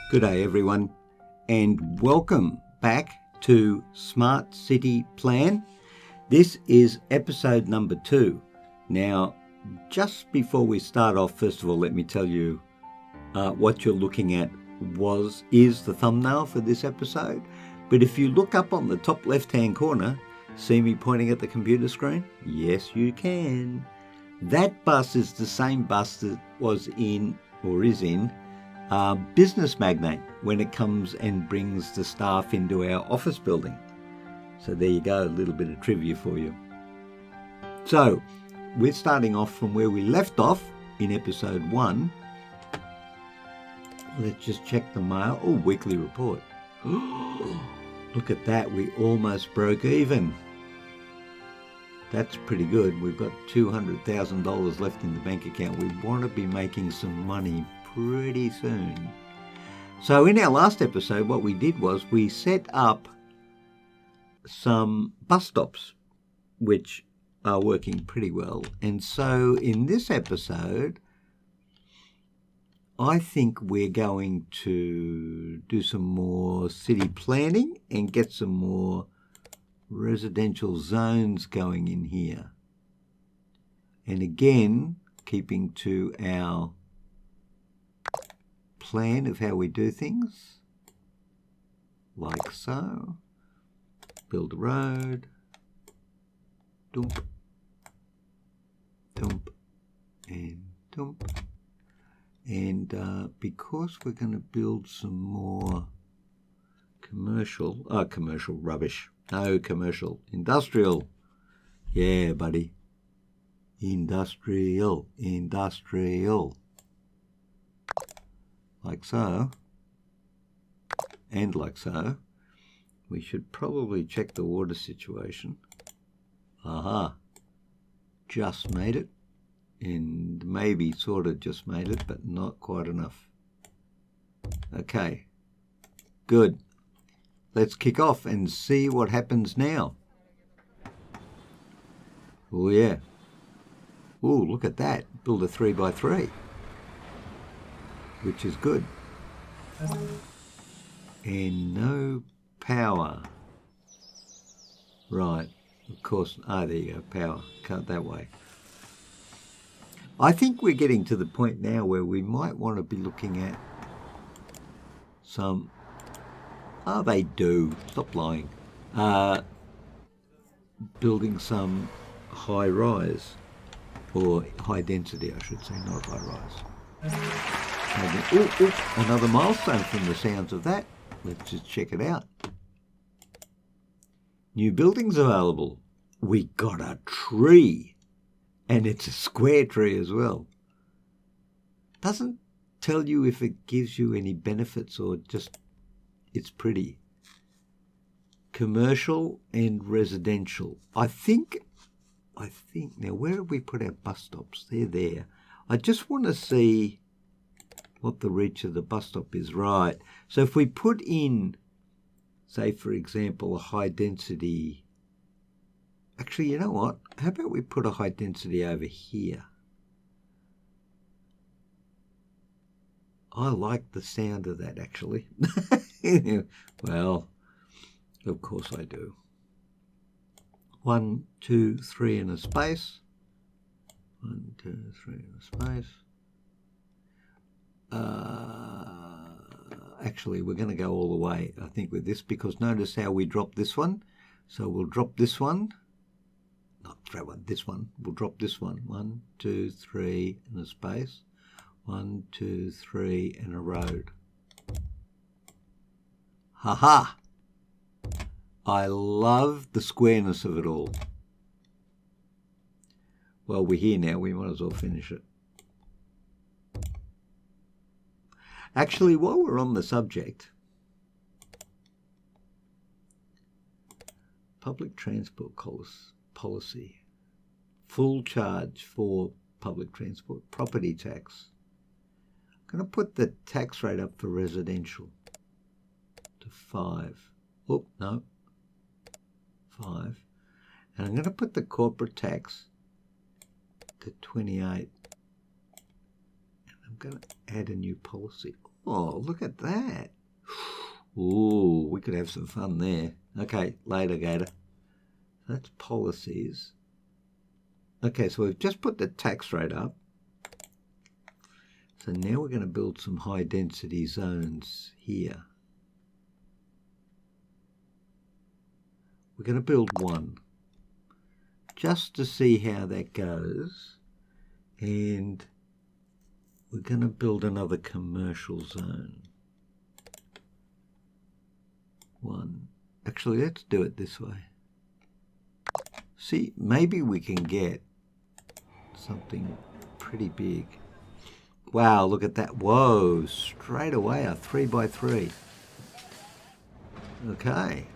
Good day everyone, and welcome back to Smart City Plan. This is episode number 2. Now, just before we start off, first of all, let me tell you what you're looking at is the thumbnail for this episode. But if you look up on the top left-hand corner, see me pointing at the computer screen? Yes, you can. That bus is the same bus that was in, or is in, Business Magnate when it comes and brings the staff into our office building. So there you go, a little bit of trivia for you. So we're starting off from where we left off in episode 1. Let's just check the mail. Oh, weekly report. Look at that, we almost broke even. That's pretty good. We've got $200,000 left in the bank account. We want to be making some money pretty soon. So in our last episode, what we did was we set up some bus stops, which are working pretty well. And so in this episode, I think we're going to do some more city planning and get some more residential zones going in here. And again, keeping to our plan of how we do things, like so. Build a road, dump, dump, and dump. And because we're going to build some more commercial rubbish. No, commercial. Industrial. Yeah, buddy. Industrial. Like so. And like so. We should probably check the water situation. Aha. Just made it. And maybe sort of just made it, but not quite enough. Okay. Good. Let's kick off and see what happens now. Oh yeah. Oh, look at that. Build a 3x3. Which is good. And no power. Right. Of course. Ah, there you go. Power. Cut that way. I think we're getting to the point now where we might want to be looking at some... Oh, they do. Stop lying. Building some high rise, or high density, I should say, not high rise. Another milestone from the sounds of that. Let's just check it out. New buildings available. We got a tree, and it's a square tree as well. Doesn't tell you if it gives you any benefits or just it's pretty. Commercial and residential. I think, now where have we put our bus stops? They're there. I just want to see what the reach of the bus stop is. Right. So if we put in, say, for example, a high density. Actually, you know what? How about we put a high density over here? I like the sound of that, actually. Well, of course I do. 1, 2, 3 in a space. 1, 2, 3 in a space. Actually, we're going to go all the way, I think, with this, because notice how we drop this one. So we'll drop this one. Not that one, this one. We'll drop this one. 1, 2, 3 in a space. 1, 2, 3 and a road. Ha-ha! I love the squareness of it all. Well, we're here now. We might as well finish it. Actually, while we're on the subject, public transport policy, full charge for public transport, property tax. I'm going to put the tax rate up for residential to 5. Oh, no, 5. And I'm going to put the corporate tax to 28. And I'm going to add a new policy. Oh, look at that. Ooh, we could have some fun there. Okay, later, Gator. That's policies. Okay, so we've just put the tax rate up. So now we're going to build some high density zones here. We're going to build one just to see how that goes. And we're going to build another commercial zone. One. Actually, let's do it this way. See, maybe we can get something pretty big. Wow, look at that. Whoa, straight away a 3x3. Okay.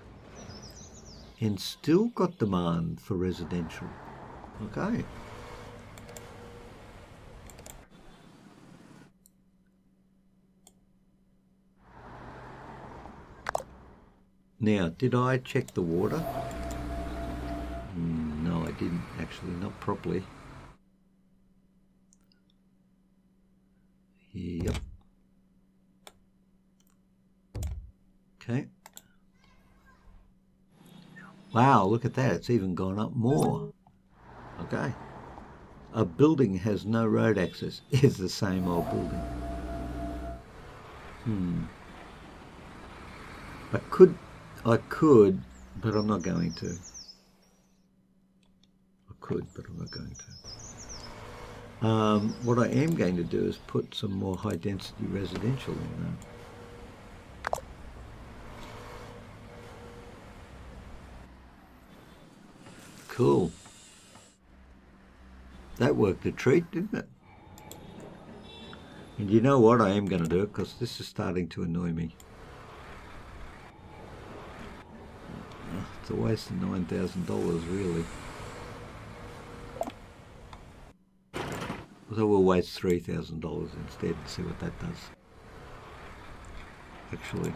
And still got demand for residential. Okay. Now, did I check the water? No, I didn't actually, not properly. Yep. Okay. Wow, look at that. It's even gone up more. Okay. A building has no road access. It's the same old building. I could, but I'm not going to. I could, but I'm not going to. What I am going to do is put some more high density residential in there. Cool. That worked a treat, didn't it? And you know what? I am going to do it because this is starting to annoy me. It's a waste of $9,000, really. So we'll waste $3,000 instead and see what that does. Actually,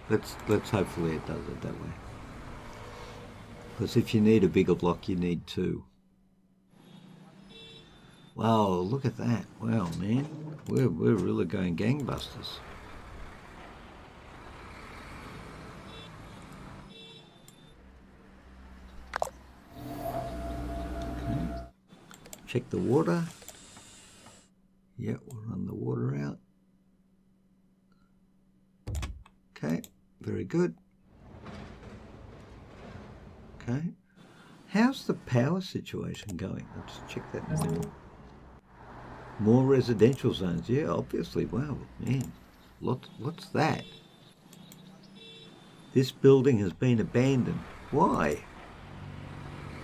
let's hopefully it does it that way. Because if you need a bigger block, you need two. Wow, look at that! Wow, man, we're really going gangbusters. Check the water. Yeah, we'll run the water out. Okay, very good. Okay. How's the power situation going? Let's check that in a minute. More residential zones. Yeah, obviously. Wow, man. What's that? This building has been abandoned. Why?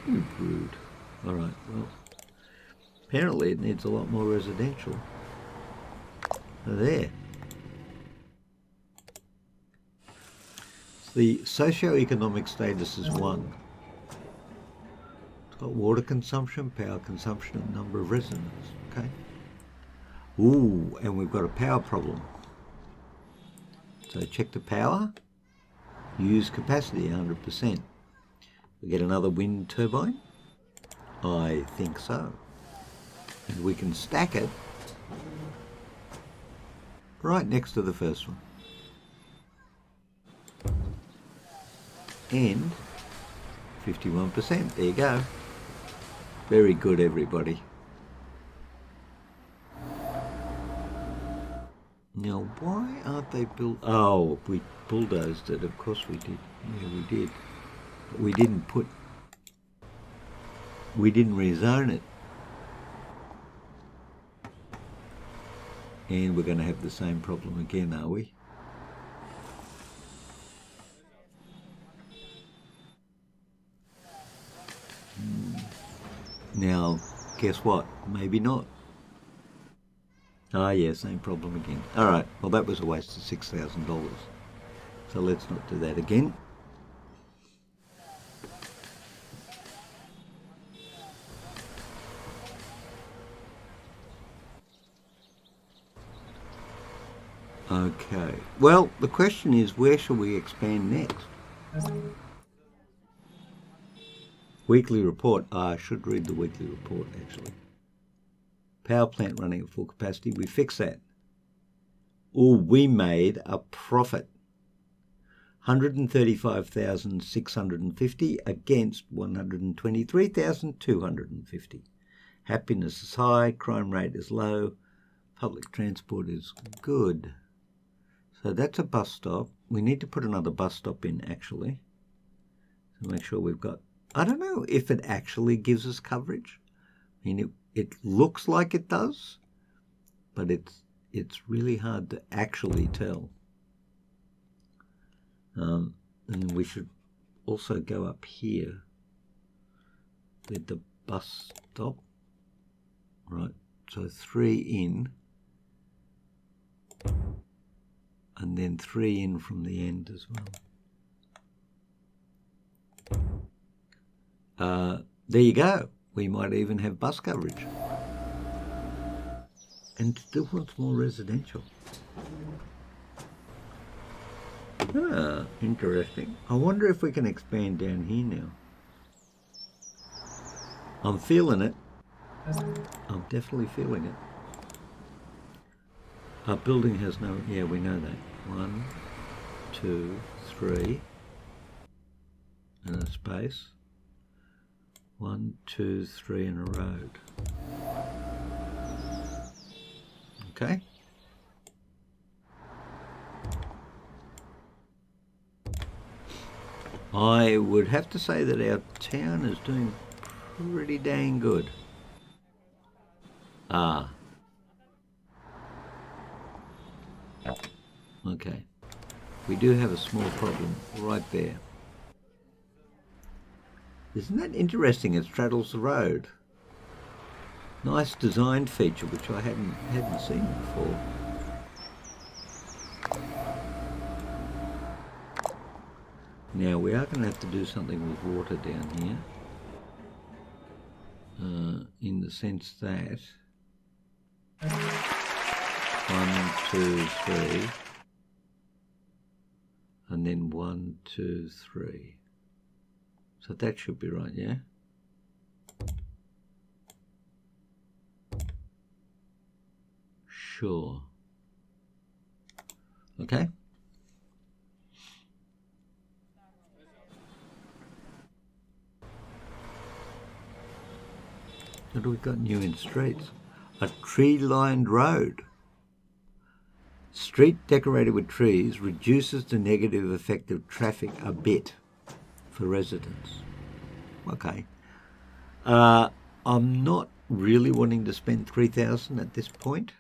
Rude. All right, well. Apparently it needs a lot more residential. There. The socio-economic status is 1. It's got water consumption, power consumption, and number of residents. Okay. Ooh, and we've got a power problem. So check the power. Use capacity 100%. We get another wind turbine? I think so. And we can stack it right next to the first one. And 51%, there you go. Very good, everybody. Now, why aren't they built? Oh, we bulldozed it, of course we did. Yeah, we did. But we didn't rezone it. And we're going to have the same problem again, are we? Now, guess what? Maybe not. Ah, yeah, same problem again. All right, well, that was a waste of $6,000. So let's not do that again. Okay, well, the question is, where shall we expand next? Weekly report. I should read the weekly report, actually. Power plant running at full capacity. We fixed that. Oh, we made a profit. 135,650 against 123,250. Happiness is high, crime rate is low, public transport is good. So that's a bus stop. We need to put another bus stop in, actually, to make sure we've got... I don't know if it actually gives us coverage. I mean, it looks like it does, but it's really hard to actually tell. And we should also go up here with the bus stop. Right, so 3 in, and then 3 in from the end as well. There you go. We might even have bus coverage. And still wants more residential. Ah, interesting. I wonder if we can expand down here now. I'm feeling it. I'm definitely feeling it. Our building has no... Yeah, we know that. 1, 2, 3. And a space. 1, 2, 3 and a road. Okay. I would have to say that our town is doing pretty dang good. Ah. Okay. We do have a small problem right there. Isn't that interesting? It straddles the road. Nice design feature which I hadn't seen before. Now we are going to have to do something with water down here, in the sense that 1, 2, 3, and then 1, 2, 3. So that should be right, yeah? Sure. Okay. What do we got new in streets? A tree-lined road. Street decorated with trees reduces the negative effect of traffic a bit for residents. Okay. I'm not really wanting to spend $3,000 at this point.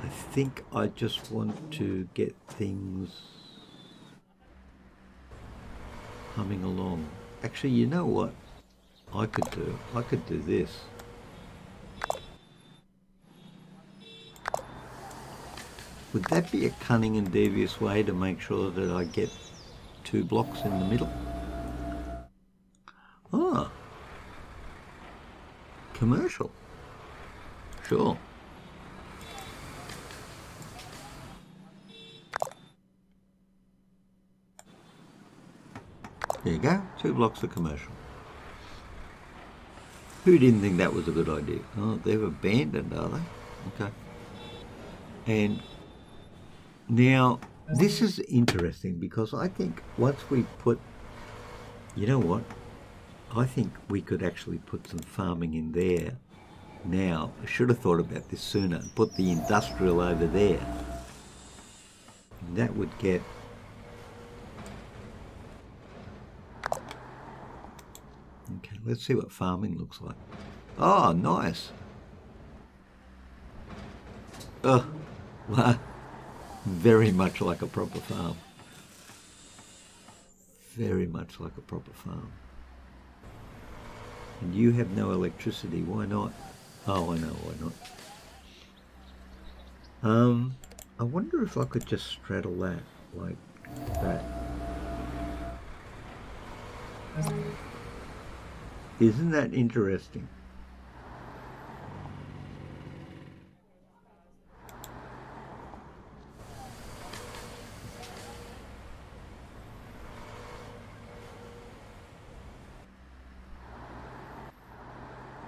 I think I just want to get things humming along. Actually, you know what I could do? I could do this. Would that be a cunning and devious way to make sure that I get 2 blocks in the middle? Ah. Commercial. Sure. There you go, 2 blocks of commercial. Who didn't think that was a good idea? Oh, they've abandoned, are they? Okay. And now, this is interesting because I think once we put, you know what? I think we could actually put some farming in there now. I should have thought about this sooner. Put the industrial over there. And that would get... Okay, let's see what farming looks like. Oh, nice. Oh, well, very much like a proper farm. Very much like a proper farm. And you have no electricity. Why not? Oh, I know why not. I wonder if I could just straddle that like that. Isn't that interesting?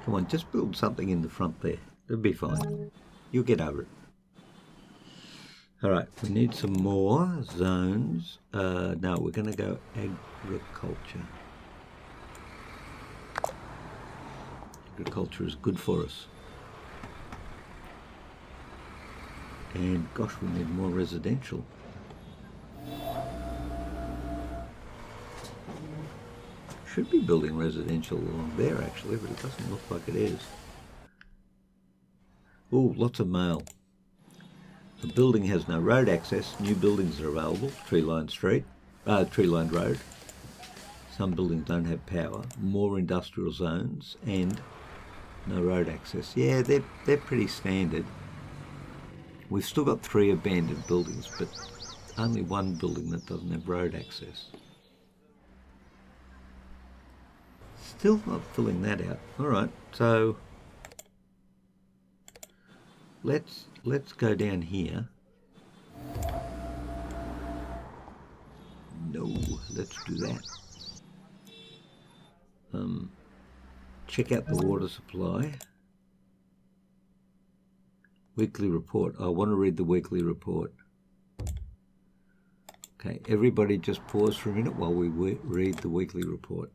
Come on, just build something in the front there. It'll be fine. You'll get over it. All right, we need some more zones. No, we're going to go agriculture. Agriculture is good for us. And gosh, we need more residential. Should be building residential along there actually, but it doesn't look like it is. Oh, lots of mail. The building has no road access. New buildings are available. Tree-lined road. Some buildings don't have power. More industrial zones and no road access. Yeah, they're pretty standard. We've still got 3 abandoned buildings, but only 1 building that doesn't have road access. Still not filling that out. All right, so let's go down here. No, let's do that. Check out the water supply. Weekly report. I want to read the weekly report. Okay, everybody just pause for a minute while we read the weekly report.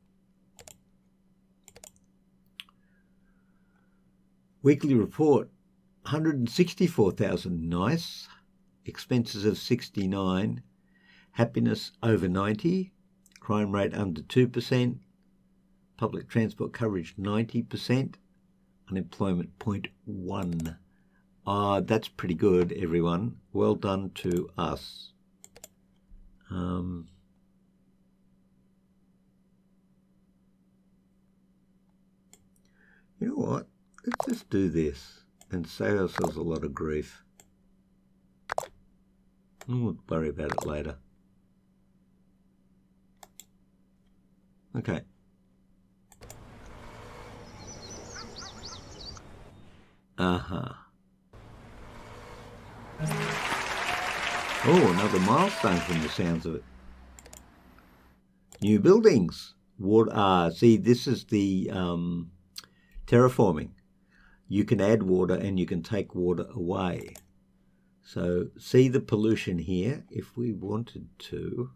Weekly report, 164,000, nice. Expenses of 69, happiness over 90, crime rate under 2%, public transport coverage 90%, unemployment 0.1. That's pretty good, everyone. Well done to us. You know what? Let's just do this and save ourselves a lot of grief. We'll worry about it later. Okay. Oh, another milestone from the sounds of it. New buildings. Water. See, this is the terraforming. You can add water and you can take water away. So see the pollution here if we wanted to.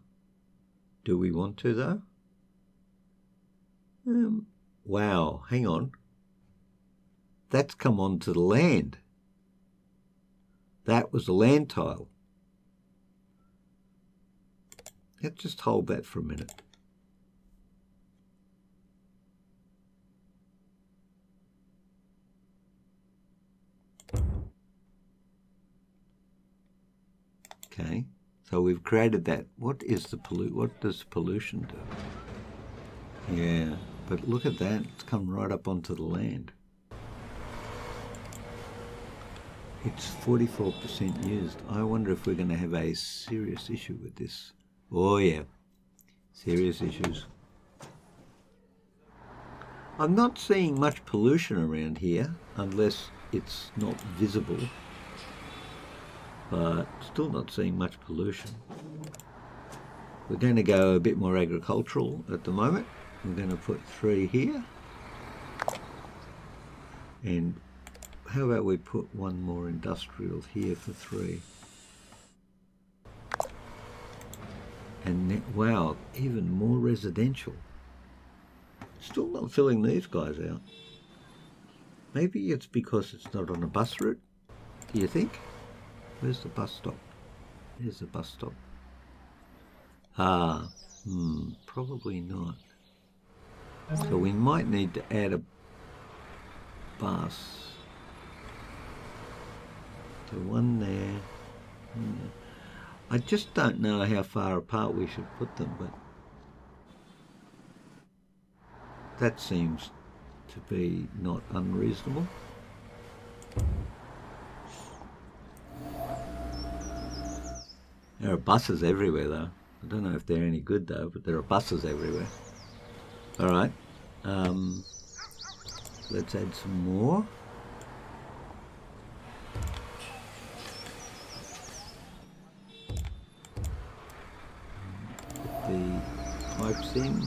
Do we want to though? Wow, hang on. That's come onto the land. That was a land tile. Let's just hold that for a minute. Okay, so we've created that. What does pollution do? Yeah, but look at that. It's come right up onto the land. It's 44% used. I wonder if we're going to have a serious issue with this. Oh yeah, serious issues. I'm not seeing much pollution around here unless it's not visible. But still not seeing much pollution. We're going to go a bit more agricultural at the moment. We're going to put 3 here. And how about we put 1 more industrial here for 3. And wow, even more residential. Still not filling these guys out. Maybe it's because it's not on a bus route. Do you think? Where's the bus stop? Here's the bus stop. Probably not. So we might need to add a bus. So 1 there. I just don't know how far apart we should put them, but that seems to be not unreasonable. There are buses everywhere though. I don't know if they're any good though, but there are buses everywhere. All right. Let's add some more. Put the pipes in.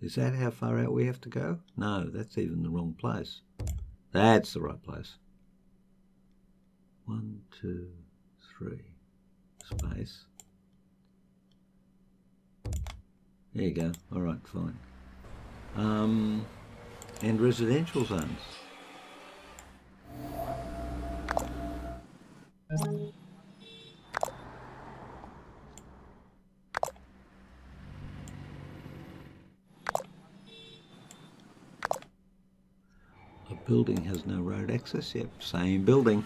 Is that how far out we have to go? No, that's even the wrong place. That's the right place. 1, 2, 3. Space. There you go. All right, fine. And residential zones. A building has no road access. Yep, same building.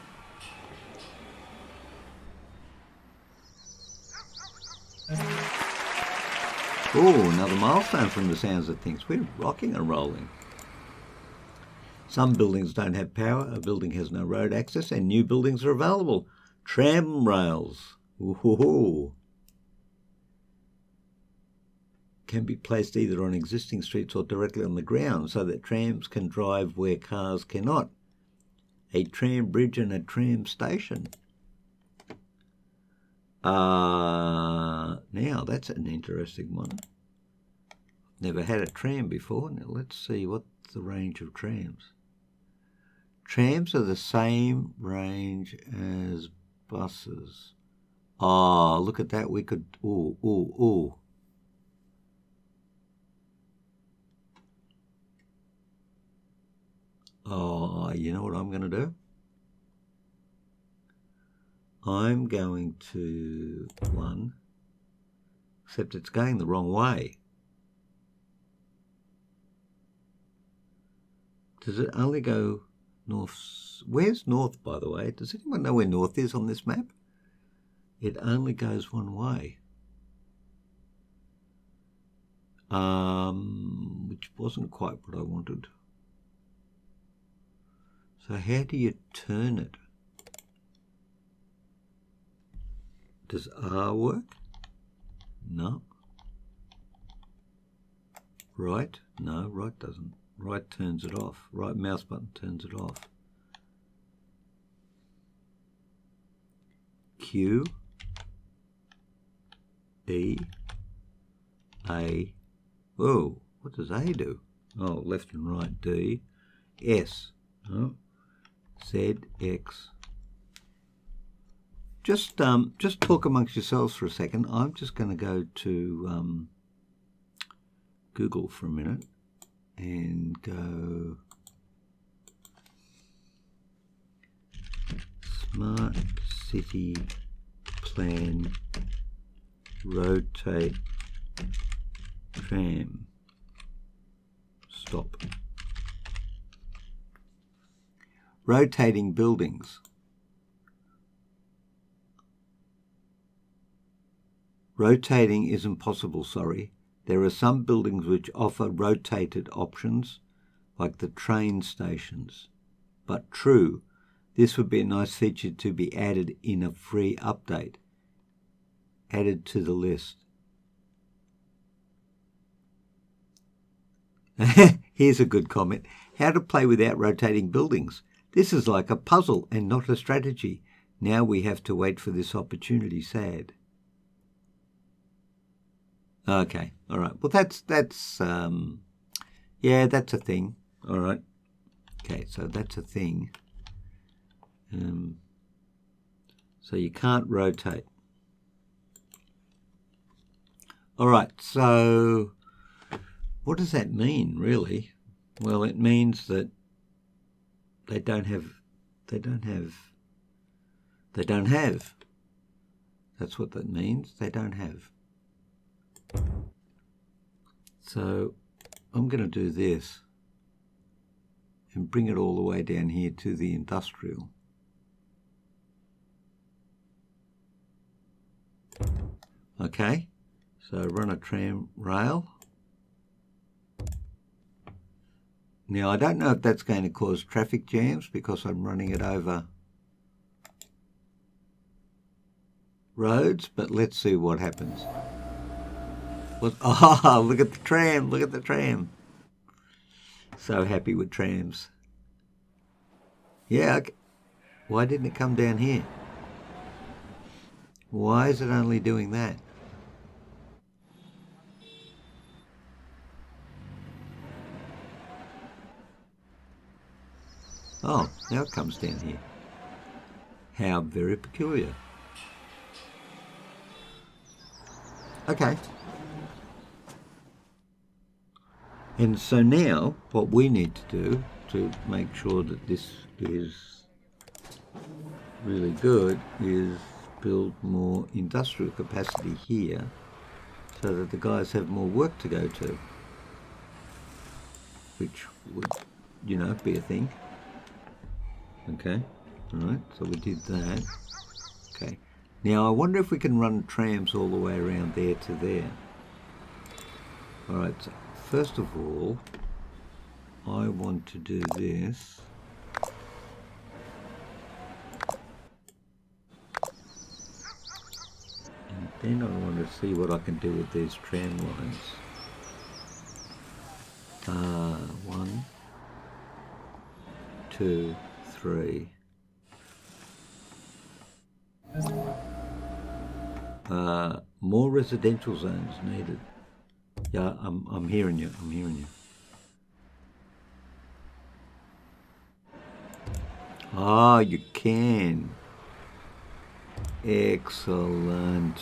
Oh, another milestone from the sounds of things. We're rocking and rolling. Some buildings don't have power, a building has no road access, and new buildings are available. Tram rails. Ooh. Can be placed either on existing streets or directly on the ground so that trams can drive where cars cannot. A tram bridge and a tram station. Now that's an interesting one. Never had a tram before. Now let's see what's the range of trams. Trams are the same range as buses. Oh, look at that. We could, ooh. Oh, you know what I'm going to do? I'm going to except it's going the wrong way. Does it only go north? Where's north, by the way? Does anyone know where north is on this map? It only goes one way. Which wasn't quite what I wanted. So how do you turn it? Does R work? No. Right? No, right doesn't. Right turns it off. Right mouse button turns it off. Q, E, A. Whoa, what does A do? Oh, left and right, D, S. Oh, Z, X. Just talk amongst yourselves for a second. I'm just going to go to Google for a minute and go Smart City Plan Rotate Tram Stop. Rotating buildings. Rotating isn't possible, sorry. There are some buildings which offer rotated options, like the train stations. But true, this would be a nice feature to be added in a free update. Added to the list. Here's a good comment. How to play without rotating buildings. This is like a puzzle and not a strategy. Now we have to wait for this opportunity. Sad. Okay, all right. Well, that's yeah, that's a thing. All right. Okay, so that's a thing. So you can't rotate. All right. So what does that mean, really? Well, it means that they don't have. That's what that means. They don't have. So I'm going to do this and bring it all the way down here to the industrial. Okay, so run a tram rail. Now I don't know if that's going to cause traffic jams because I'm running it over roads, but let's see what happens. Oh, look at the tram, look at the tram. So happy with trams. Yeah, okay. Why didn't it come down here? Why is it only doing that? Oh, now it comes down here. How very peculiar. Okay. And so now what we need to do to make sure that this is really good is build more industrial capacity here so that the guys have more work to go to, which would, you know, be a thing. Okay, all right, so we did that. Okay, now I wonder if we can run trams all the way around there to there. All right, so first of all, I want to do this. And then I want to see what I can do with these tram lines. 1, 2, 3. More residential zones needed. Yeah, I'm hearing you. I'm hearing you. Ah, you can. Excellent.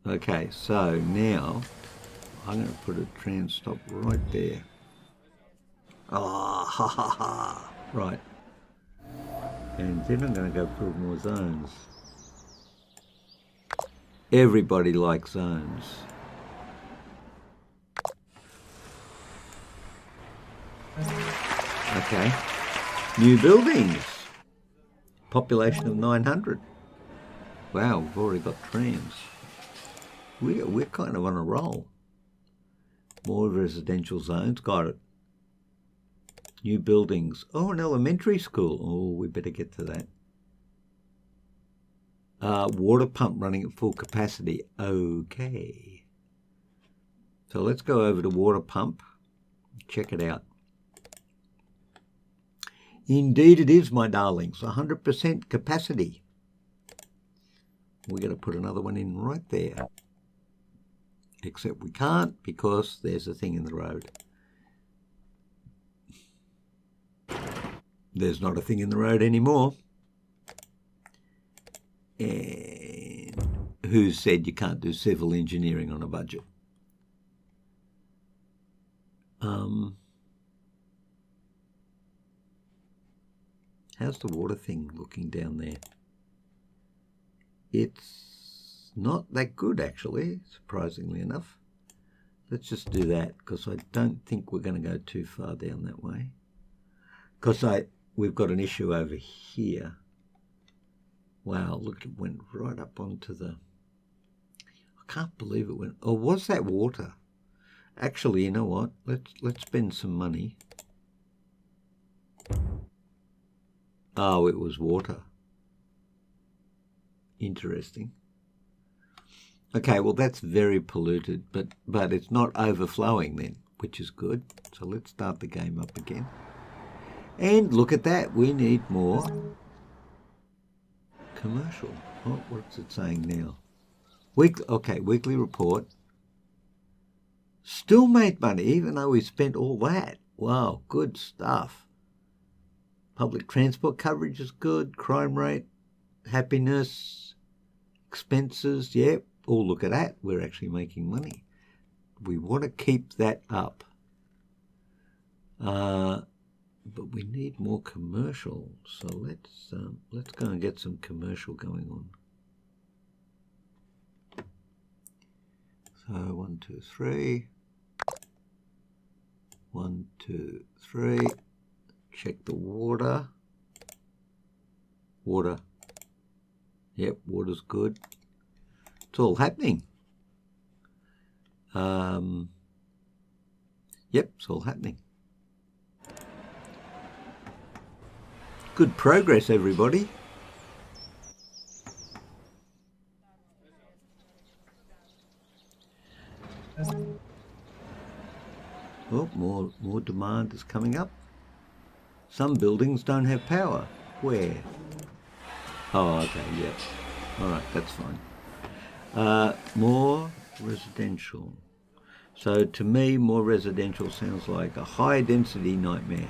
Okay, so now I'm going to put a tram stop right there. Ah, ha ha ha. Right. And then I'm going to go build more zones. Everybody likes zones. Okay. New buildings. Population of 900. Wow, we've already got trams. We're kind of on a roll. More residential zones. Got it. New buildings. Oh, an elementary school. Oh, we better get to that. Water pump running at full capacity. Okay. So let's go over to water pump. Check it out. Indeed it is, my darlings. 100% capacity. We're going to put another one in right there. Except we can't because there's a thing in the road. There's not a thing in the road anymore. And who said you can't do civil engineering on a budget? How's the water thing looking down there? It's not that good, actually, surprisingly enough. Let's just do that, because I don't think we're going to go too far down that way. Because we've got an issue over here. Wow, look, it went right up onto the... I can't believe it went... Oh, was that water? Actually, you know what? Let's spend some money. Oh, it was water. Interesting. Okay, well, that's very polluted, but it's not overflowing then, which is good. So let's start the game up again. And look at that. We need more commercial. Oh, what's it saying now? Weekly report. Still made money, even though we spent all that. Wow, good stuff. Public transport coverage is good. Crime rate, happiness, expenses. Yep. Oh, look at that. We're actually making money. We want to keep that up. But we need more commercial. So let's go and get some commercial going on. So 1, 2, 3. 1, 2, 3. Check the water. Water. Yep, water's good. It's all happening. Yep, it's all happening. Good progress, everybody. Oh, more demand is coming up. Some buildings don't have power. Where? Oh, okay, yeah. All right, that's fine. More residential. So to me, more residential sounds like a high density nightmare.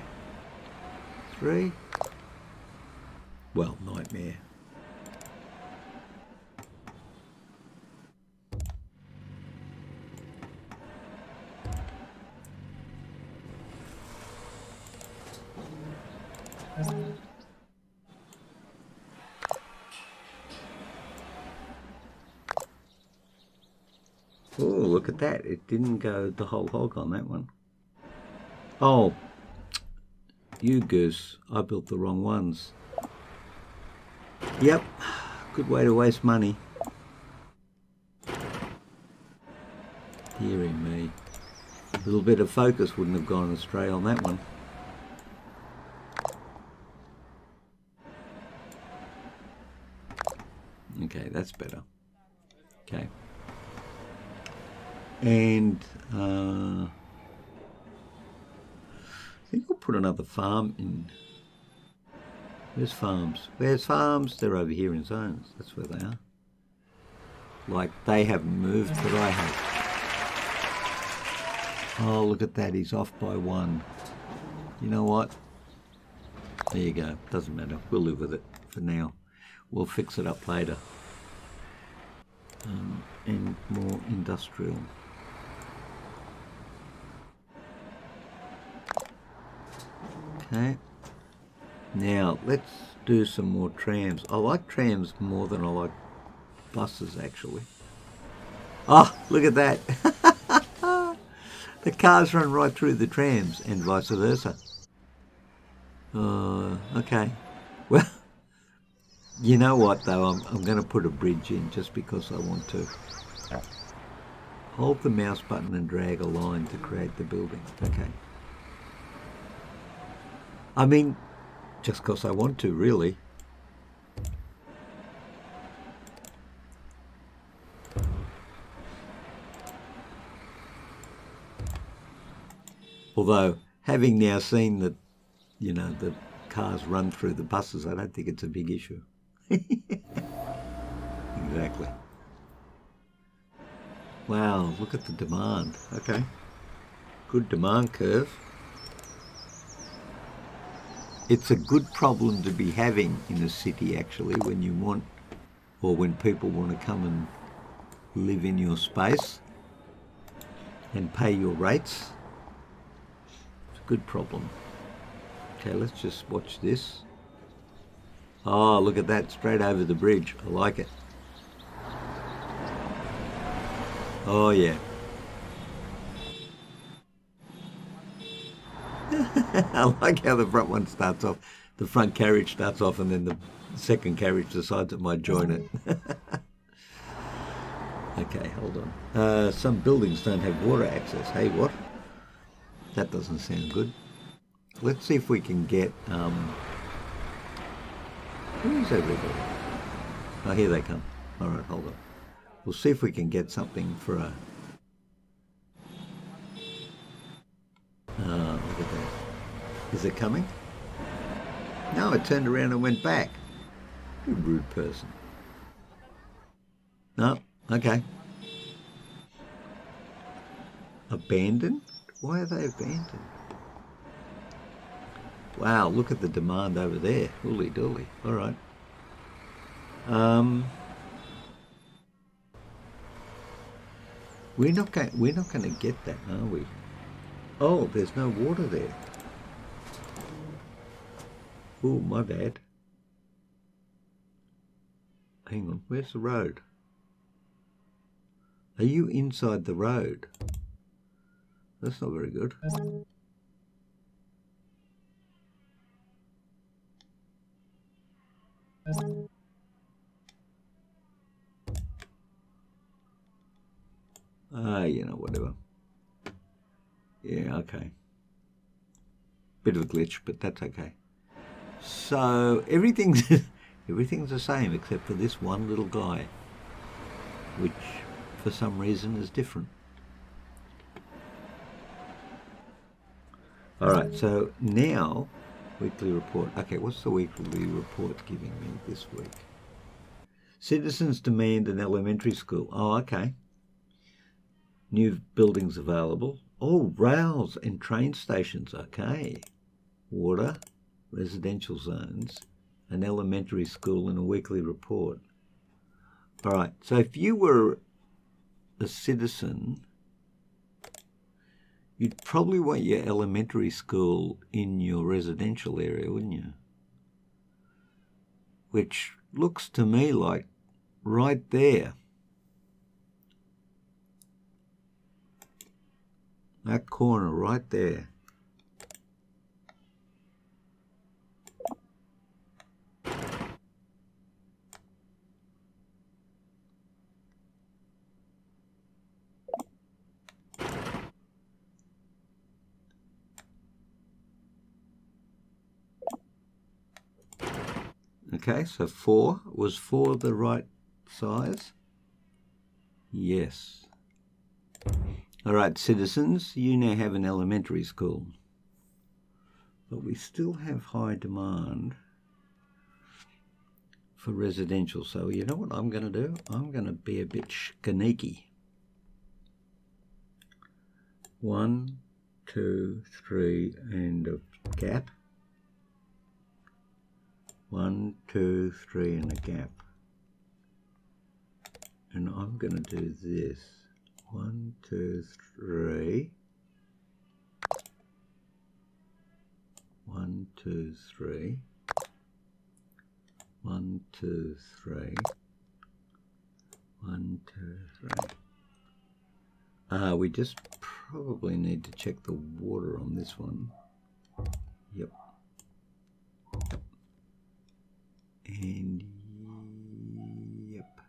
3. Well, nightmare. Oh, look at that. It didn't go the whole hog on that one. Oh, you goose. I built the wrong ones. Yep, good way to waste money. Dearie me. A little bit of focus wouldn't have gone astray on that one. Okay, that's better. Okay. And I think I'll put another farm in. Where's farms? Where's farms? They're over here in zones. That's where they are. Like they haven't moved, but I have. Oh, look at that. He's off by 1. You know what? There you go. Doesn't matter. We'll live with it for now. We'll fix it up later. And more industrial. Okay. Now, let's do some more trams. I like trams more than I like buses, actually. Oh, look at that. The cars run right through the trams and vice versa. Okay. Well, you know what, though? I'm going to put a bridge in just because I want to. Hold the mouse button and drag a line to create the building. Okay. I mean, just because I want to, really. Although, having now seen that, you know, the cars run through the buses, I don't think it's a big issue. Exactly. Wow, look at the demand. Okay. Good demand curve. It's a good problem to be having in a city, actually, when you want, or when people want to come and live in your space and pay your rates. It's a good problem. Okay, let's just watch this. Oh, look at that, straight over the bridge. I like it. Oh, yeah. I like how the front one starts off. The front carriage starts off and then the second carriage decides it might join it. Okay, hold on. Some buildings don't have water access. Hey, what? That doesn't sound good. Let's see if we can get... Who's everybody? Oh, here they come. All right, hold on. We'll see if we can get something for a... look at that. Is it coming? No, it turned around and went back. You rude person. No, okay. Abandoned? Why are they abandoned? Wow, look at the demand over there. Holy dooly. All right. We're not going to get that, are we? Oh, there's no water there. Oh, my bad. Hang on, where's the road? Are you inside the road? That's not very good. You know, whatever. Yeah, okay. Bit of a glitch, but that's okay. So everything's the same except for this one little guy, which for some reason is different. All right, so now weekly report. Okay, what's the weekly report giving me this week? Citizens demand an elementary school. Oh, okay. New buildings available. Oh, rails and train stations. Okay. Water, residential zones, an elementary school and a weekly report. All right. So if you were a citizen, you'd probably want your elementary school in your residential area, wouldn't you? Which looks to me like right there. That corner right there. Okay, so 4. Was 4 the right size? Yes. All right, citizens, you now have an elementary school. But we still have high demand for residential. So you know what I'm going to do? I'm going to be a bit sneaky. 1, 2, 3, and a gap. 1, 2, 3, and a gap. And I'm going to do this. 1, 2, 3. 1, 2, 3. 1, 2, 3. 1, 2, 3. We just probably need to check the water on this one. Yep. And yep.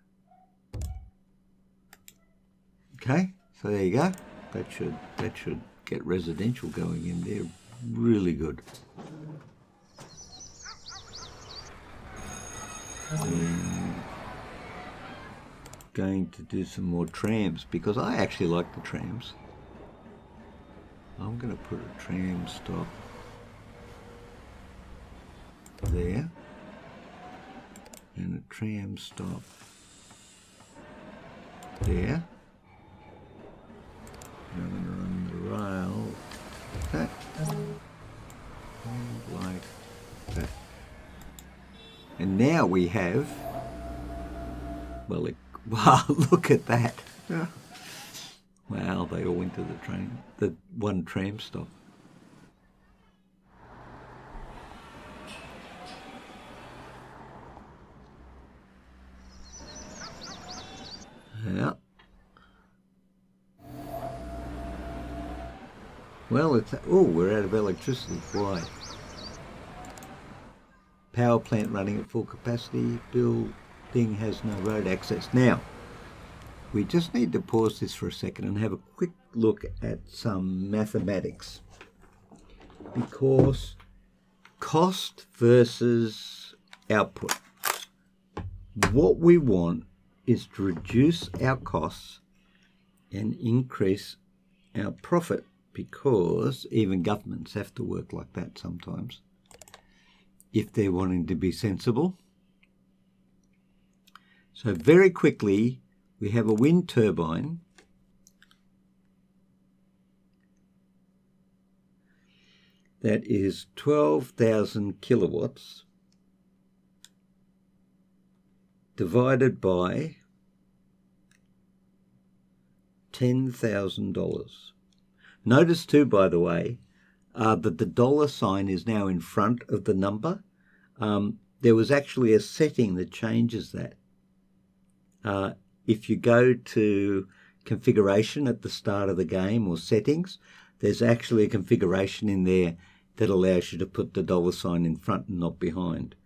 Okay, so there you go. That should get residential going in there really good. And going to do some more trams because I actually like the trams. I'm going to put a tram stop there and a tram stop there. I'm going to run the rail like that and like that. And now we have, well, wow, look at that. Wow, they all went to the one tram stop. Yeah. Well, we're out of electricity. Why? Power plant running at full capacity. Building has no road access. Now, we just need to pause this for a second and have a quick look at some mathematics. Because cost versus output. What we want is to reduce our costs and increase our profit, because even governments have to work like that sometimes if they're wanting to be sensible. So very quickly, we have a wind turbine that is 12,000 kilowatts divided by $10,000. Notice too, by the way, that the dollar sign is now in front of the number. There was actually a setting that changes that. If you go to configuration at the start of the game or settings, there's actually a configuration in there that allows you to put the dollar sign in front and not behind.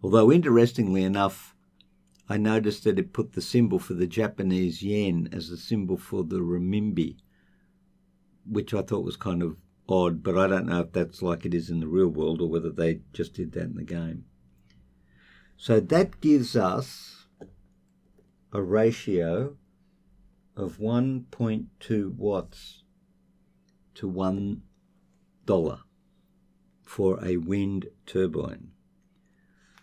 Although interestingly enough, I noticed that it put the symbol for the Japanese yen as the symbol for the renminbi, which I thought was kind of odd, but I don't know if that's like it is in the real world or whether they just did that in the game. So that gives us a ratio of 1.2 watts to $1 for a wind turbine.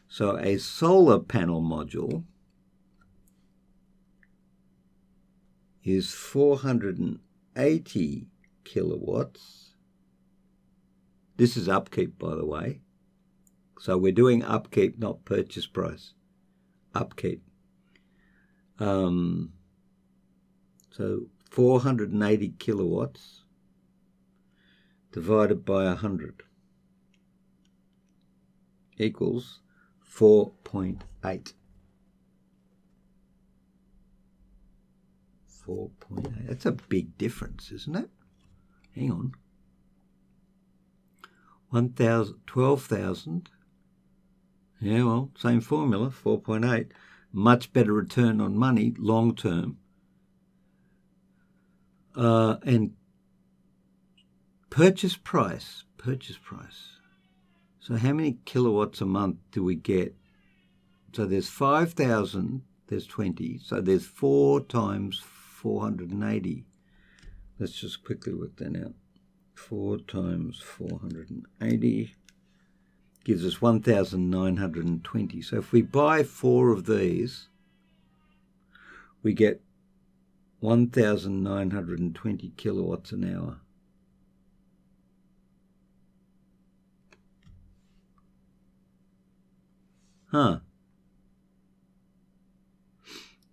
So a solar panel module is 480 kilowatts. This is upkeep, by the way. So we're doing upkeep, not purchase price. Upkeep. So 480 kilowatts divided by 100 equals 4.8. 4.8. That's a big difference, isn't it? Hang on. 12,000. Yeah, well, same formula, 4.8. Much better return on money, long term. And purchase price. So how many kilowatts a month do we get? So there's 5,000, there's 20. So there's 4 times 480. Let's just quickly work that out. 4 times 480 gives us 1,920. So if we buy 4 of these, we get 1,920 kilowatts an hour. Huh.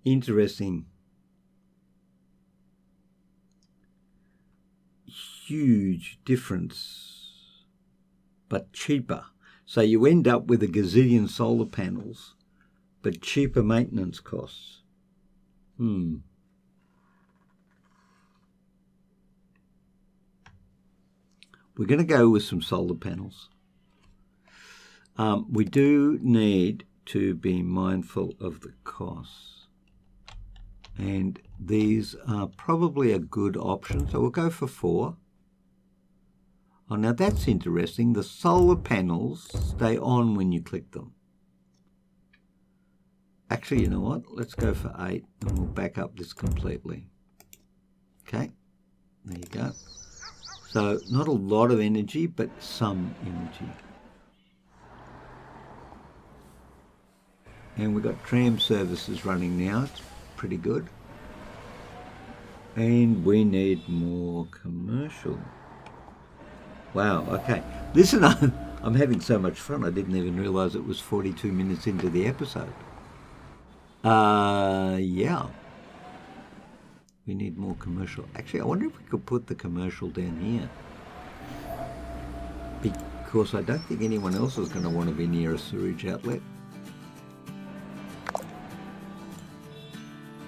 Interesting. Huge difference, but cheaper. So you end up with a gazillion solar panels, but cheaper maintenance costs. We're going to go with some solar panels. We do need to be mindful of the costs. And these are probably a good option. So we'll go for 4. Oh, now that's interesting. The solar panels stay on when you click them. Actually, you know what? Let's go for 8 and we'll back up this completely. Okay, there you go. So not a lot of energy, but some energy. And we've got tram services running now. It's pretty good. And we need more commercial. Wow, okay. Listen, I'm having so much fun. I didn't even realise it was 42 minutes into the episode. Yeah. We need more commercial. Actually, I wonder if we could put the commercial down here. Because I don't think anyone else is going to want to be near a sewage outlet.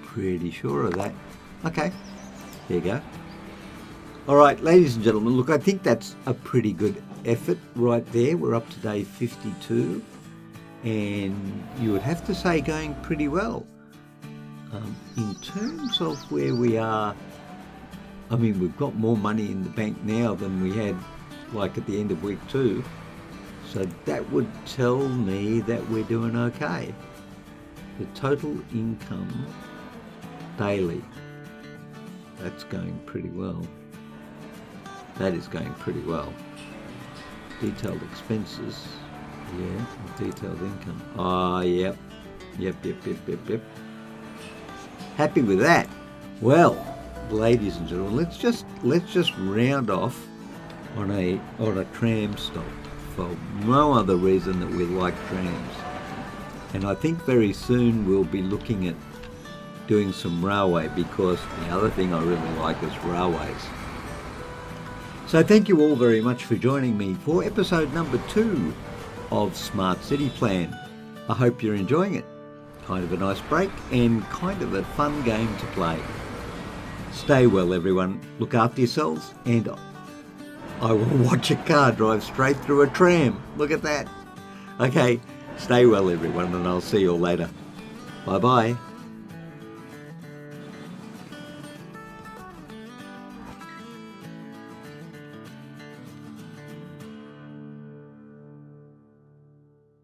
Pretty sure of that. Okay, there you go. All right, ladies and gentlemen, look, I think that's a pretty good effort right there. We're up to day 52, and you would have to say going pretty well. In terms of where we are, I mean, we've got more money in the bank now than we had like at the end of week 2. So that would tell me that we're doing okay. The total income daily, that's going pretty well. That is going pretty well. Detailed expenses, yeah, detailed income. Oh, yep. Happy with that. Well, ladies and gentlemen, let's just round off on a tram stop for no other reason that we like trams. And I think very soon we'll be looking at doing some railway, because the other thing I really like is railways. So thank you all very much for joining me for episode number 2 of Smart City Plan. I hope you're enjoying it. Kind of a nice break and kind of a fun game to play. Stay well, everyone. Look after yourselves, and I will watch a car drive straight through a tram. Look at that. Okay, stay well, everyone, and I'll see you all later. Bye-bye.